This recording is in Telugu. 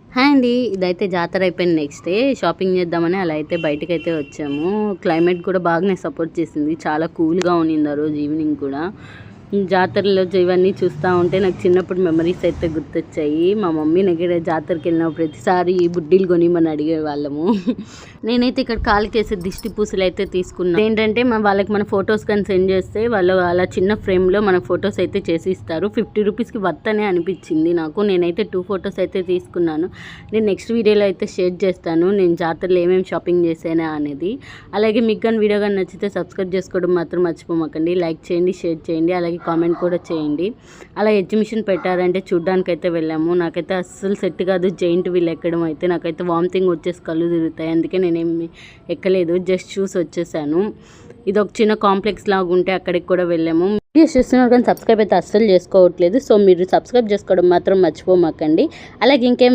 హాయ్ అండి. ఇదైతే జాతర అయిపోయిన నెక్స్ట్ డే షాపింగ్ చేద్దామని అలా అయితే బయటకైతే వచ్చాము. క్లైమేట్ కూడా బాగానే సపోర్ట్ చేసింది. చాలా కూల్‌గా ఉన్నింది ఆ రోజు ఈవినింగ్ కూడా. జాతరలో ఇవన్నీ చూస్తా ఉంటే నాకు చిన్నప్పుడు మెమరీస్ అయితే గుర్తొచ్చాయి. మా మమ్మీ దగ్గర జాతరకెళ్ళిన ప్రతిసారి బుడ్డీలు కొనిమ్మని అడిగేవాళ్ళము. నేనైతే ఇక్కడ కాలికేసే దిష్టి పూసలు అయితే తీసుకున్నాను. ఏంటంటే వాళ్ళకి మన ఫొటోస్ కానీ సెండ్ చేస్తే వాళ్ళు అలా చిన్న ఫ్రేమ్‌లో మన ఫొటోస్ అయితే చేసి ఇస్తారు. 50 రూపీస్‌కి వర్త్ అనే అనిపించింది నాకు. నేనైతే 2 ఫొటోస్ అయితే తీసుకున్నాను. నేను నెక్స్ట్ వీడియోలో అయితే షేర్ చేస్తాను. నేను జాతరలో ఏమేమి షాపింగ్ చేశానా అనేది. అలాగే మీకు కానీ వీడియో కానీ నచ్చితే సబ్స్క్రైబ్ చేసుకోవడం మాత్రం మర్చిపోమాకండి. లైక్ చేయండి, షేర్ చేయండి, అలాగే కామెంట్ కూడా చేయండి. అలా ఎగ్జిబిషన్ పెట్టారంటే చూడ్డానికైతే వెళ్ళాము. నాకైతే అస్సలు సెట్ కాదు జైంట్ వీల్ ఎక్కడం అయితే. నాకైతే వామిటింగ్ వచ్చేసి కళ్ళు తిరుగుతాయి. అందుకే నేనేమి ఎక్కలేదు, జస్ట్ చూసి వచ్చేసాను. ఇది ఒక చిన్న కాంప్లెక్స్ లాగా ఉంటే అక్కడికి కూడా వెళ్ళాము. వీడియోస్ చూస్తున్నారు కానీ సబ్స్క్రైబ్ అయితే అస్సలు చేసుకోవట్లేదు. సో మీరు సబ్స్క్రైబ్ చేసుకోవడం మాత్రం మర్చిపోమాకండి. అలాగే ఇంకేం